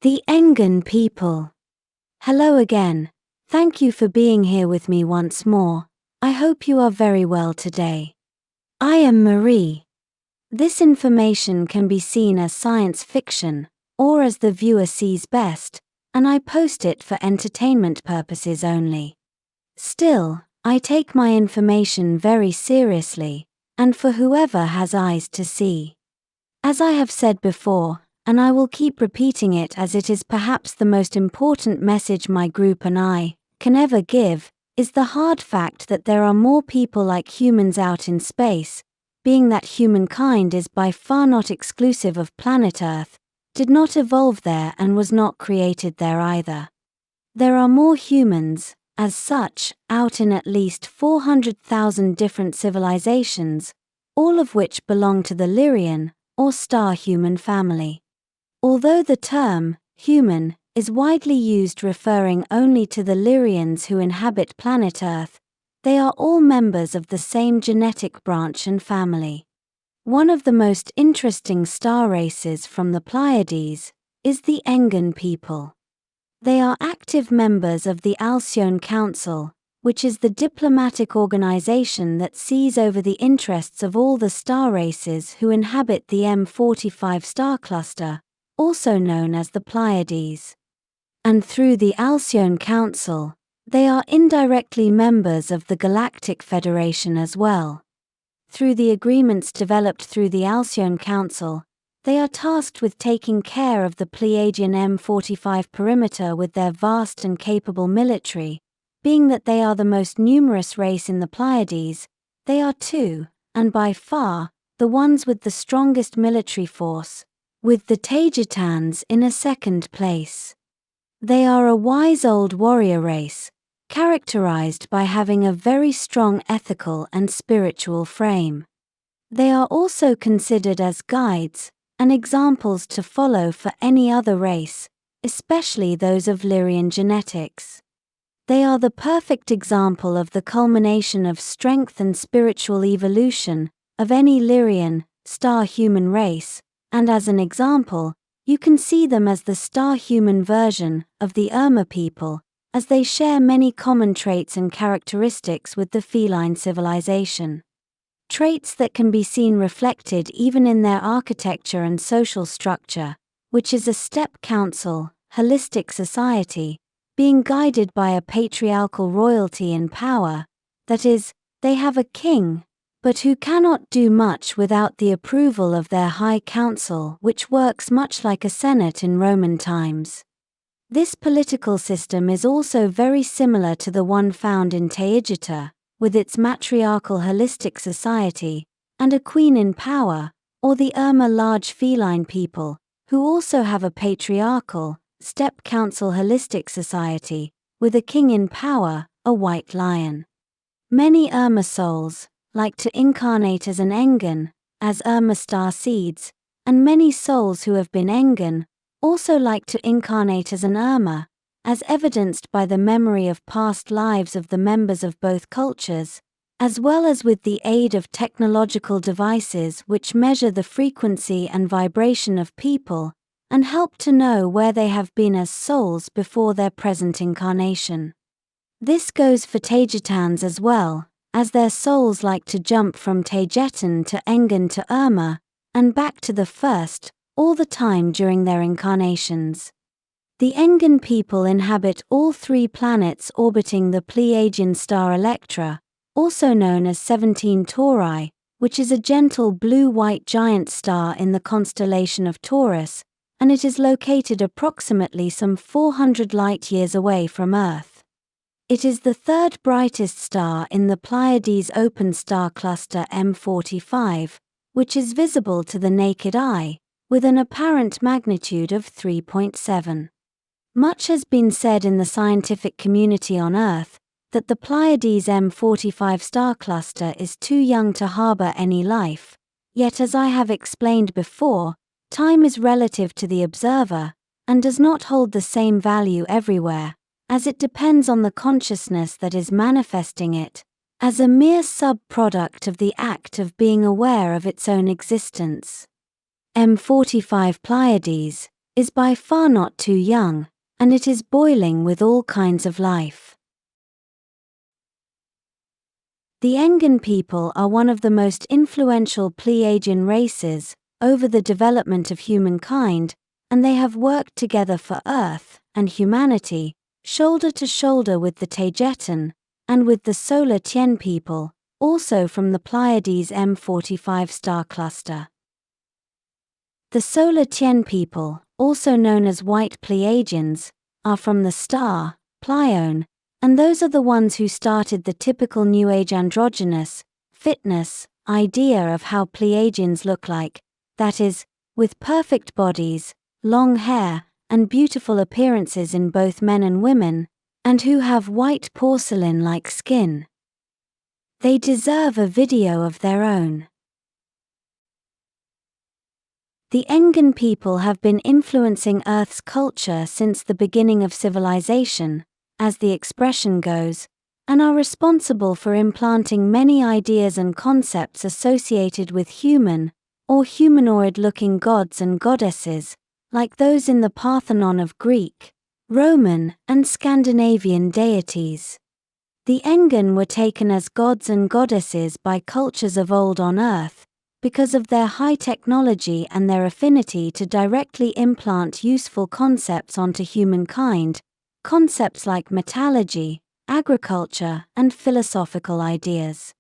The Engan people. Hello again. Thank you for being here with me once more. I hope you are very well today. I am Marie. This information can be seen as science fiction, or as the viewer sees best, and I post it for entertainment purposes only. Still, I take my information very seriously, and for whoever has eyes to see. As I have said before, and I will keep repeating it as it is perhaps the most important message my group and I can ever give, is the hard fact that there are more people like humans out in space, being that humankind is by far not exclusive of planet Earth, did not evolve there and was not created there either. There are more humans, as such, out in at least 400,000 different civilizations, all of which belong to the Lyrian, or star-human family. Although the term, human, is widely used referring only to the Lyrians who inhabit planet Earth, they are all members of the same genetic branch and family. One of the most interesting star races from the Pleiades is the Engan people. They are active members of the Alcyone Council, which is the diplomatic organization that sees over the interests of all the star races who inhabit the M45 star cluster, also known as the Pleiades. And through the Alcyone Council, they are indirectly members of the Galactic Federation as well. Through the agreements developed through the Alcyone Council, they are tasked with taking care of the Pleiadian M45 perimeter with their vast and capable military. Being that they are the most numerous race in the Pleiades, they are too, and by far, the ones with the strongest military force, with the Taygetans in a second place. They are a wise old warrior race, characterized by having a very strong ethical and spiritual frame. They are also considered as guides and examples to follow for any other race, especially those of Lyrian genetics. They are the perfect example of the culmination of strength and spiritual evolution of any Lyrian, star-human race, and as an example, you can see them as the star-human version of the Irma people, as they share many common traits and characteristics with the feline civilization. Traits that can be seen reflected even in their architecture and social structure, which is a step council, holistic society, being guided by a patriarchal royalty in power, that is, they have a king, but who cannot do much without the approval of their high council, which works much like a senate in Roman times. This political system is also very similar to the one found in Taygeta, with its matriarchal holistic society, and a queen in power, or the Irma large feline people, who also have a patriarchal, step council holistic society, with a king in power, a white lion. Many Irma souls like to incarnate as an Engan, as Irma star seeds, and many souls who have been Engan also like to incarnate as an Irma, as evidenced by the memory of past lives of the members of both cultures, as well as with the aid of technological devices which measure the frequency and vibration of people, and help to know where they have been as souls before their present incarnation. This goes for Taygetans as well, as their souls like to jump from Taygetan to Engan to Irma, and back to the first, all the time during their incarnations. The Engan people inhabit all 3 planets orbiting the Pleiadian star Electra, also known as 17 Tauri, which is a gentle blue-white giant star in the constellation of Taurus, and it is located approximately some 400 light-years away from Earth. It is the 3rd brightest star in the Pleiades open star cluster M45, which is visible to the naked eye, with an apparent magnitude of 3.7. Much has been said in the scientific community on Earth that the Pleiades M45 star cluster is too young to harbor any life, yet as I have explained before, time is relative to the observer, and does not hold the same value everywhere, as it depends on the consciousness that is manifesting it, as a mere sub-product of the act of being aware of its own existence. M45 Pleiades is by far not too young, and it is boiling with all kinds of life. The Engan people are one of the most influential Pleiadian races over the development of humankind, and they have worked together for Earth and humanity, shoulder to shoulder with the Taygetan and with the Solar Tien people, also from the Pleiades M45 star cluster. The Solar Tien people, also known as White Pleiadians, are from the star Pleione, and those are the ones who started the typical New Age androgynous, fitness idea of how Pleiadians look like, that is, with perfect bodies, long hair, and beautiful appearances in both men and women, and who have white porcelain-like skin. They deserve a video of their own. The Engan people have been influencing Earth's culture since the beginning of civilization, as the expression goes, and are responsible for implanting many ideas and concepts associated with human or humanoid-looking gods and goddesses, like those in the Parthenon of Greek, Roman, and Scandinavian deities. The Engan were taken as gods and goddesses by cultures of old on Earth, because of their high technology and their affinity to directly implant useful concepts onto humankind, concepts like metallurgy, agriculture, and philosophical ideas.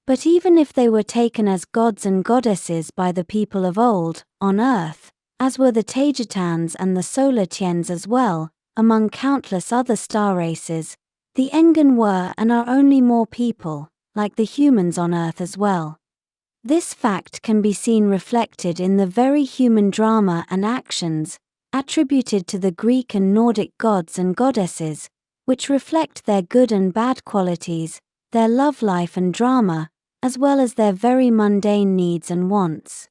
But even if they were taken as gods and goddesses by the people of old, on Earth, as were the Taygetans and the Solar Tiens as well, among countless other star races, the Engan were and are only more people, like the humans on Earth as well. This fact can be seen reflected in the very human drama and actions attributed to the Greek and Nordic gods and goddesses, which reflect their good and bad qualities, their love life and drama, as well as their very mundane needs and wants.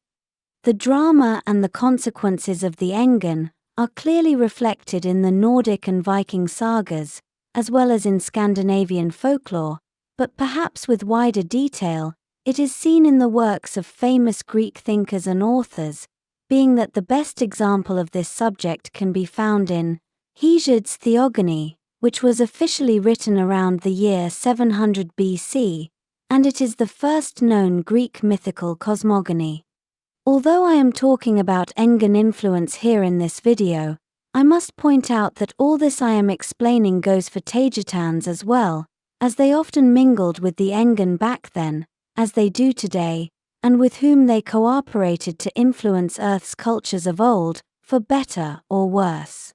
The drama and the consequences of the Engan are clearly reflected in the Nordic and Viking sagas, as well as in Scandinavian folklore, but perhaps with wider detail, it is seen in the works of famous Greek thinkers and authors, being that the best example of this subject can be found in Hesiod's Theogony, which was officially written around the year 700 BC, and it is the first known Greek mythical cosmogony. Although I am talking about Engan influence here in this video, I must point out that all this I am explaining goes for Taygetans as well, as they often mingled with the Engan back then, as they do today, and with whom they cooperated to influence Earth's cultures of old, for better or worse.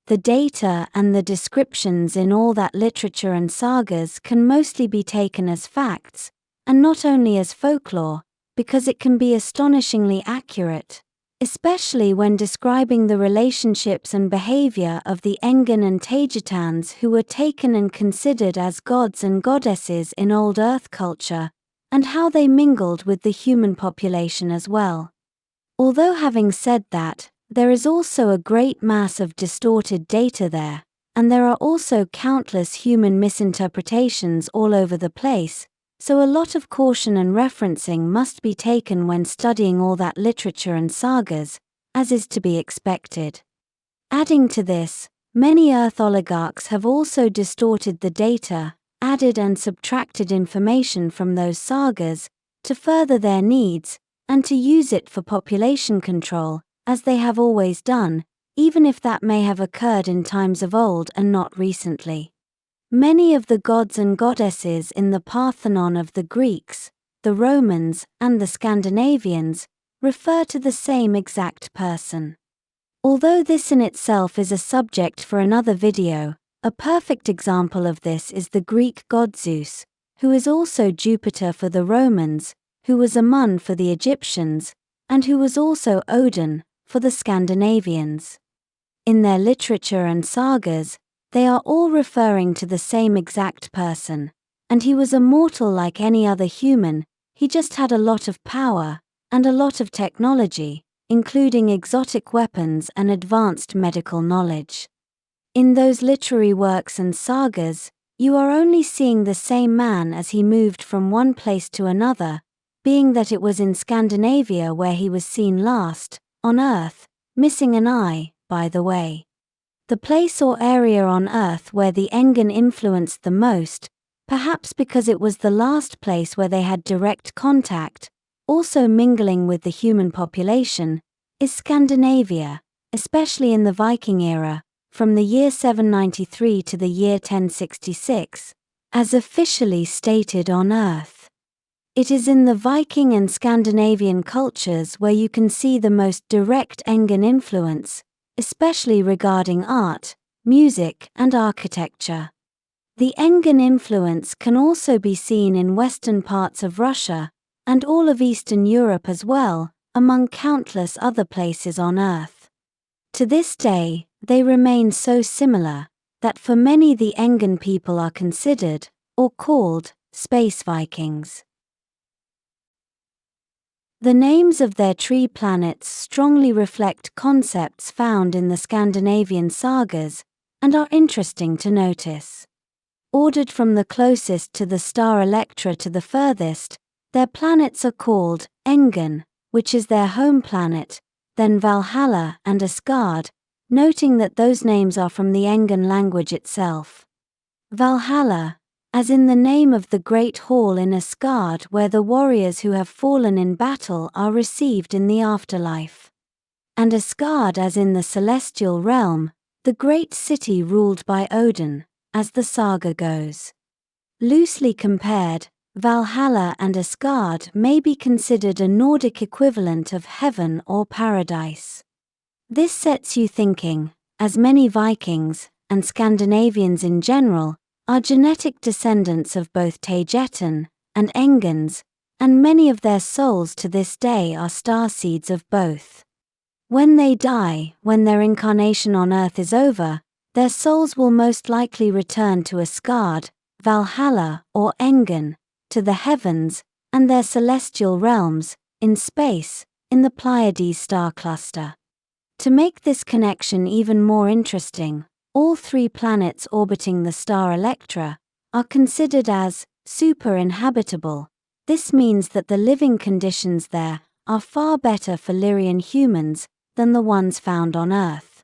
The data and the descriptions in all that literature and sagas can mostly be taken as facts, and not only as folklore, because it can be astonishingly accurate, especially when describing the relationships and behavior of the Engan and Taygetans who were taken and considered as gods and goddesses in old Earth culture, and how they mingled with the human population as well. Although having said that, there is also a great mass of distorted data there, and there are also countless human misinterpretations all over the place, so a lot of caution and referencing must be taken when studying all that literature and sagas, as is to be expected. Adding to this, many Earth oligarchs have also distorted the data, added and subtracted information from those sagas, to further their needs, and to use it for population control, as they have always done, even if that may have occurred in times of old and not recently. Many of the gods and goddesses in the Parthenon of the Greeks, the Romans, and the Scandinavians refer to the same exact person. Although this in itself is a subject for another video, a perfect example of this is the Greek god Zeus, who is also Jupiter for the Romans, who was Amun for the Egyptians, and who was also Odin for the Scandinavians. In their literature and sagas, they are all referring to the same exact person, and he was a mortal like any other human, he just had a lot of power, and a lot of technology, including exotic weapons and advanced medical knowledge. In those literary works and sagas, you are only seeing the same man as he moved from one place to another, being that it was in Scandinavia where he was seen last, on Earth, missing an eye, by the way. The place or area on Earth where the Engan influenced the most, perhaps because it was the last place where they had direct contact, also mingling with the human population, is Scandinavia, especially in the Viking era, from the year 793 to the year 1066, as officially stated on Earth. It is in the Viking and Scandinavian cultures where you can see the most direct Engan influence, especially regarding art, music, and architecture. The Engan influence can also be seen in western parts of Russia, and all of Eastern Europe as well, among countless other places on Earth. To this day, they remain so similar, that for many the Engan people are considered, or called, space Vikings. The names of their tree planets strongly reflect concepts found in the Scandinavian sagas, and are interesting to notice. Ordered from the closest to the star Electra to the furthest, their planets are called Engan, which is their home planet, then Valhalla and Asgard, noting that those names are from the Engan language itself. Valhalla, as in the name of the great hall in Asgard where the warriors who have fallen in battle are received in the afterlife. And Asgard as in the celestial realm, the great city ruled by Odin, as the saga goes. Loosely compared, Valhalla and Asgard may be considered a Nordic equivalent of heaven or paradise. This sets you thinking, as many Vikings, and Scandinavians in general, are genetic descendants of both Taygetan and Engans, and many of their souls to this day are starseeds of both. When they die, when their incarnation on Earth is over, their souls will most likely return to Asgard, Valhalla, or Engan, to the heavens, and their celestial realms, in space, in the Pleiades star cluster. To make this connection even more interesting, all three planets orbiting the star Electra are considered as super-inhabitable. This means that the living conditions there are far better for Lyrian humans than the ones found on Earth.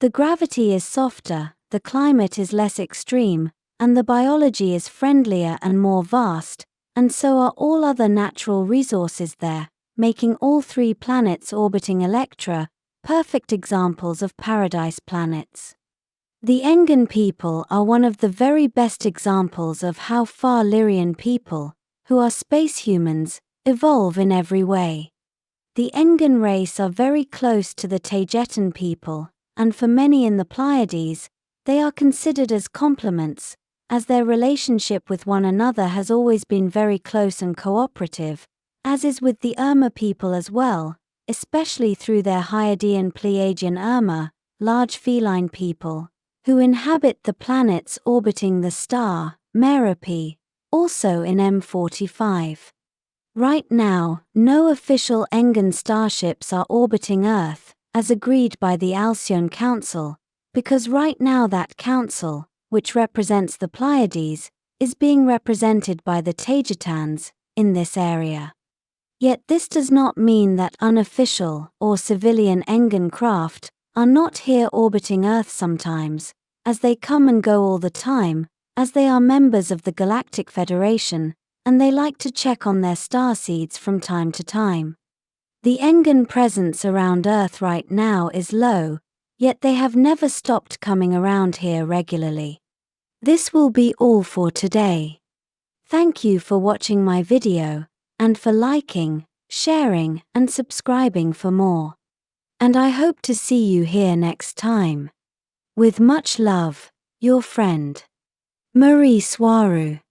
The gravity is softer, the climate is less extreme, and the biology is friendlier and more vast, and so are all other natural resources there, making all three planets orbiting Electra perfect examples of paradise planets. The Engan people are one of the very best examples of how far Lyrian people, who are space humans, evolve in every way. The Engan race are very close to the Taygetan people, and for many in the Pleiades, they are considered as complements, as their relationship with one another has always been very close and cooperative, as is with the Irma people as well, especially through their Hyadian Pleiadian Irma, large feline people, who inhabit the planets orbiting the star, Merope, also in M45. Right now, no official Engan starships are orbiting Earth, as agreed by the Alcyone Council, because right now that council, which represents the Pleiades, is being represented by the Taygetans, in this area. Yet this does not mean that unofficial or civilian Engan craft are not here orbiting Earth sometimes, as they come and go all the time, as they are members of the Galactic Federation, and they like to check on their starseeds from time to time. The Engan presence around Earth right now is low, yet they have never stopped coming around here regularly. This will be all for today. Thank you for watching my video, and for liking, sharing, and subscribing for more. And I hope to see you here next time. With much love, your friend, Mari Swaruu.